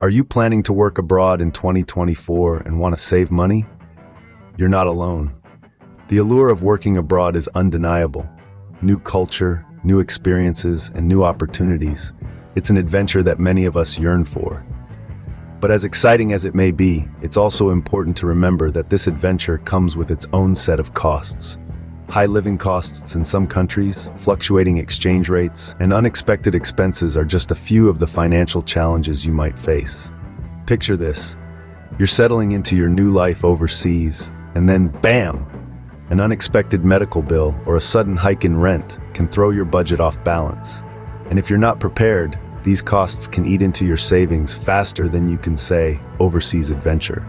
Are you planning to work abroad in 2024 and want to save money? You're not alone. The allure of working abroad is undeniable. New culture, new experiences, and new opportunities. It's an adventure that many of us yearn for. But as exciting as it may be, it's also important to remember that this adventure comes with its own set of costs. High living costs in some countries, fluctuating exchange rates, and unexpected expenses are just a few of the financial challenges you might face. Picture this. You're settling into your new life overseas, and then bam! An unexpected medical bill or a sudden hike in rent can throw your budget off balance. And if you're not prepared, these costs can eat into your savings faster than you can say, overseas adventure.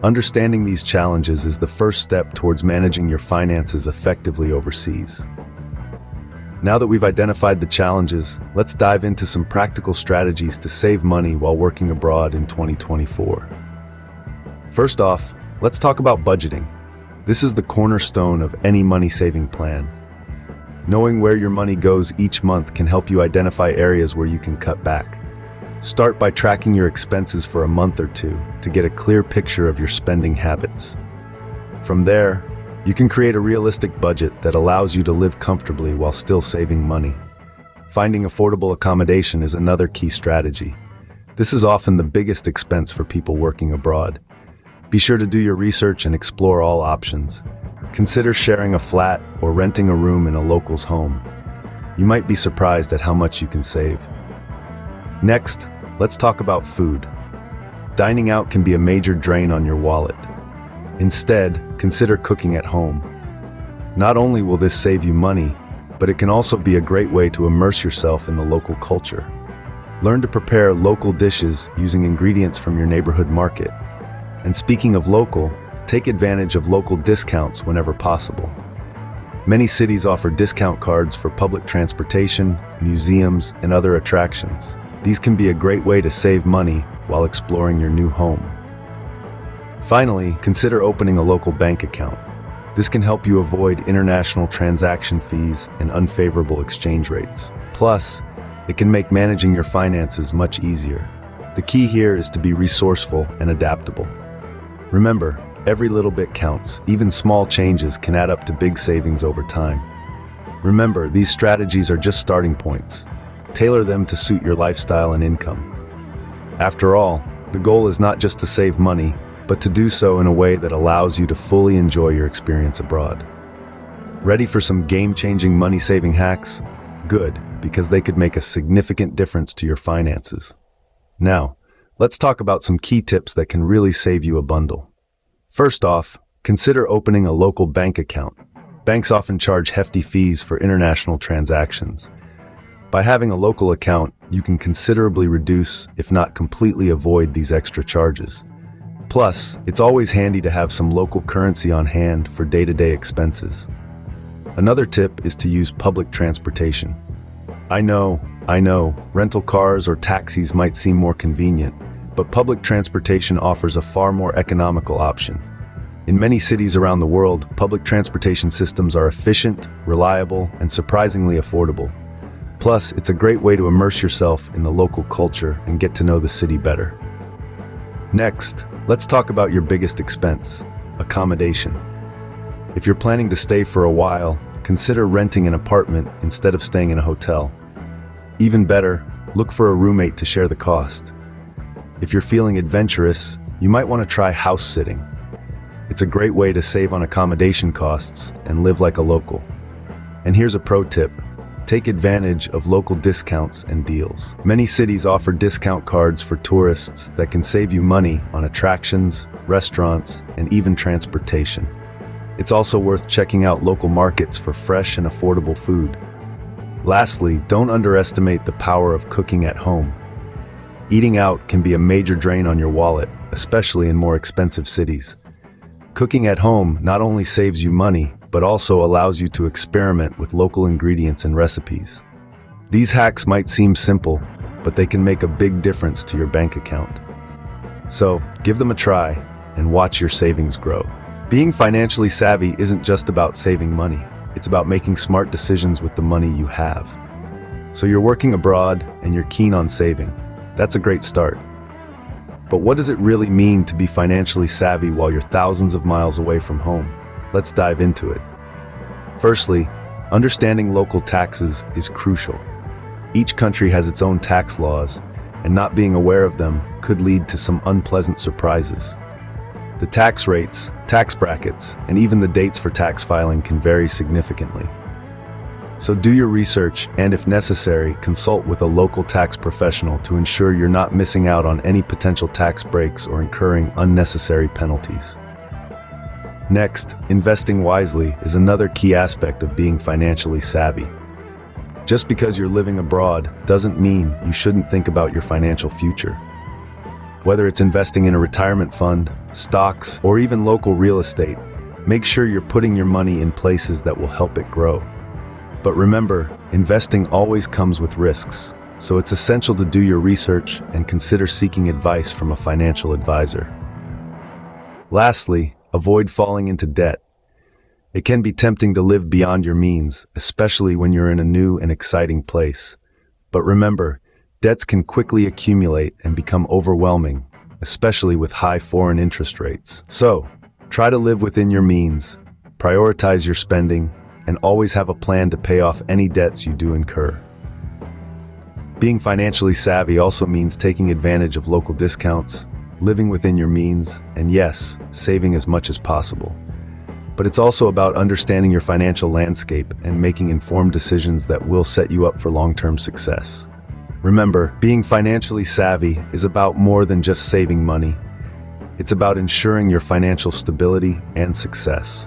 Understanding these challenges is the first step towards managing your finances effectively overseas. Now that we've identified the challenges, let's dive into some practical strategies to save money while working abroad in 2024. First off, let's talk about budgeting. This is the cornerstone of any money-saving plan. Knowing where your money goes each month can help you identify areas where you can cut back. Start by tracking your expenses for a month or two to get a clear picture of your spending habits. From there, you can create a realistic budget that allows you to live comfortably while still saving money. Finding affordable accommodation is another key strategy. This is often the biggest expense for people working abroad. Be sure to do your research and explore all options. Consider sharing a flat or renting a room in a local's home. You might be surprised at how much you can save. Next, let's talk about food. Dining out can be a major drain on your wallet. Instead, consider cooking at home. Not only will this save you money, but it can also be a great way to immerse yourself in the local culture. Learn to prepare local dishes using ingredients from your neighborhood market. And speaking of local, take advantage of local discounts whenever possible. Many cities offer discount cards for public transportation, museums, and other attractions. These can be a great way to save money while exploring your new home. Finally, consider opening a local bank account. This can help you avoid international transaction fees and unfavorable exchange rates. Plus, it can make managing your finances much easier. The key here is to be resourceful and adaptable. Remember, every little bit counts. Even small changes can add up to big savings over time. Remember, these strategies are just starting points. Tailor them to suit your lifestyle and income. After all, the goal is not just to save money, but to do so in a way that allows you to fully enjoy your experience abroad. Ready for some game-changing money-saving hacks? Good, because they could make a significant difference to your finances. Now, let's talk about some key tips that can really save you a bundle. First off, consider opening a local bank account. Banks often charge hefty fees for international transactions. By having a local account, you can considerably reduce, if not completely avoid, these extra charges. Plus, it's always handy to have some local currency on hand for day-to-day expenses. Another tip is to use public transportation. I know, rental cars or taxis might seem more convenient, but public transportation offers a far more economical option. In many cities around the world, public transportation systems are efficient, reliable, and surprisingly affordable. Plus, it's a great way to immerse yourself in the local culture and get to know the city better. Next, let's talk about your biggest expense, accommodation. If you're planning to stay for a while, consider renting an apartment instead of staying in a hotel. Even better, look for a roommate to share the cost. If you're feeling adventurous, you might want to try house sitting. It's a great way to save on accommodation costs and live like a local. And here's a pro tip. Take advantage of local discounts and deals. Many cities offer discount cards for tourists that can save you money on attractions, restaurants, and even transportation. It's also worth checking out local markets for fresh and affordable food. Lastly, don't underestimate the power of cooking at home. Eating out can be a major drain on your wallet, especially in more expensive cities. Cooking at home not only saves you money, but also allows you to experiment with local ingredients and recipes. These hacks might seem simple, but they can make a big difference to your bank account. So, give them a try and watch your savings grow. Being financially savvy isn't just about saving money. It's about making smart decisions with the money you have. So you're working abroad and you're keen on saving. That's a great start. But what does it really mean to be financially savvy while you're thousands of miles away from home? Let's dive into it. Firstly, understanding local taxes is crucial. Each country has its own tax laws, and not being aware of them could lead to some unpleasant surprises. The tax rates, tax brackets, and even the dates for tax filing can vary significantly. So do your research and, if necessary, consult with a local tax professional to ensure you're not missing out on any potential tax breaks or incurring unnecessary penalties. Next, investing wisely is another key aspect of being financially savvy. Just because you're living abroad doesn't mean you shouldn't think about your financial future. Whether it's investing in a retirement fund, stocks, or even local real estate, make sure you're putting your money in places that will help it grow. But remember, investing always comes with risks, so it's essential to do your research and consider seeking advice from a financial advisor. Lastly, avoid falling into debt. It can be tempting to live beyond your means, especially when you're in a new and exciting place. But remember, debts can quickly accumulate and become overwhelming, especially with high foreign interest rates. So, try to live within your means, prioritize your spending, and always have a plan to pay off any debts you do incur. Being financially savvy also means taking advantage of local discounts, living within your means, and yes, saving as much as possible. But it's also about understanding your financial landscape and making informed decisions that will set you up for long-term success. Remember, being financially savvy is about more than just saving money. It's about ensuring your financial stability and success.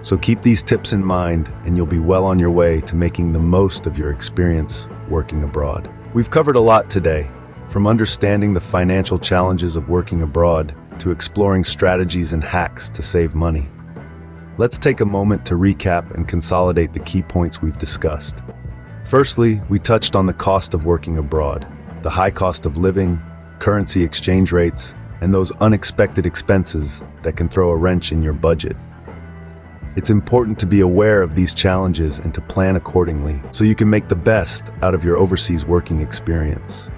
So keep these tips in mind, and you'll be well on your way to making the most of your experience working abroad. We've covered a lot today, from understanding the financial challenges of working abroad to exploring strategies and hacks to save money. Let's take a moment to recap and consolidate the key points we've discussed. Firstly, we touched on the cost of working abroad, the high cost of living, currency exchange rates, and those unexpected expenses that can throw a wrench in your budget. It's important to be aware of these challenges and to plan accordingly so you can make the best out of your overseas working experience.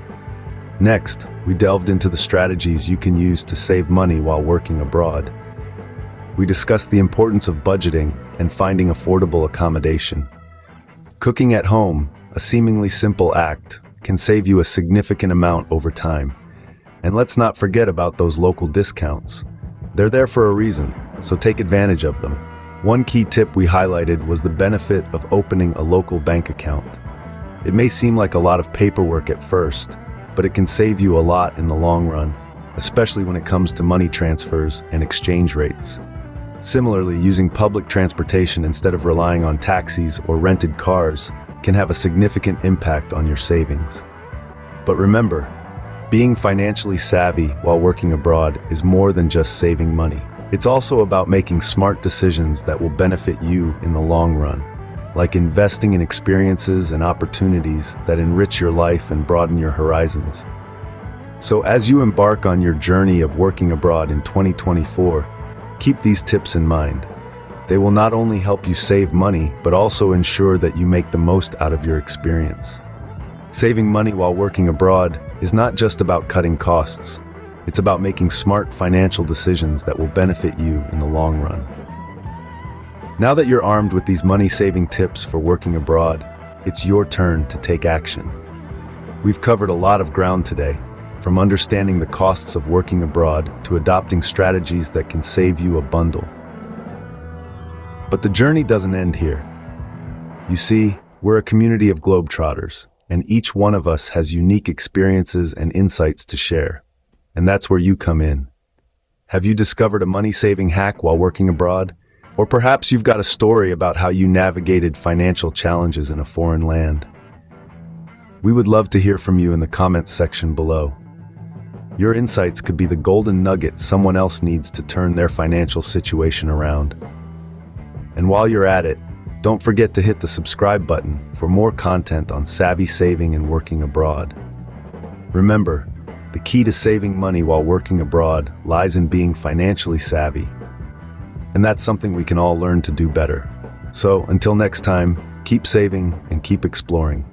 Next, we delved into the strategies you can use to save money while working abroad. We discussed the importance of budgeting and finding affordable accommodation. Cooking at home, a seemingly simple act, can save you a significant amount over time. And let's not forget about those local discounts. They're there for a reason, so take advantage of them. One key tip we highlighted was the benefit of opening a local bank account. It may seem like a lot of paperwork at first, but it can save you a lot in the long run, especially when it comes to money transfers and exchange rates. Similarly, using public transportation instead of relying on taxis or rented cars can have a significant impact on your savings. But remember, being financially savvy while working abroad is more than just saving money. It's also about making smart decisions that will benefit you in the long run, like investing in experiences and opportunities that enrich your life and broaden your horizons. So as you embark on your journey of working abroad in 2024, keep these tips in mind. They will not only help you save money, but also ensure that you make the most out of your experience. Saving money while working abroad is not just about cutting costs. It's about making smart financial decisions that will benefit you in the long run. Now that you're armed with these money-saving tips for working abroad, it's your turn to take action. We've covered a lot of ground today, from understanding the costs of working abroad to adopting strategies that can save you a bundle. But the journey doesn't end here. You see, we're a community of globetrotters, and each one of us has unique experiences and insights to share. And that's where you come in. Have you discovered a money-saving hack while working abroad? Or perhaps you've got a story about how you navigated financial challenges in a foreign land. We would love to hear from you in the comments section below. Your insights could be the golden nugget someone else needs to turn their financial situation around. And while you're at it, don't forget to hit the subscribe button for more content on savvy saving and working abroad. Remember, the key to saving money while working abroad lies in being financially savvy. And that's something we can all learn to do better. So until next time, keep saving and keep exploring.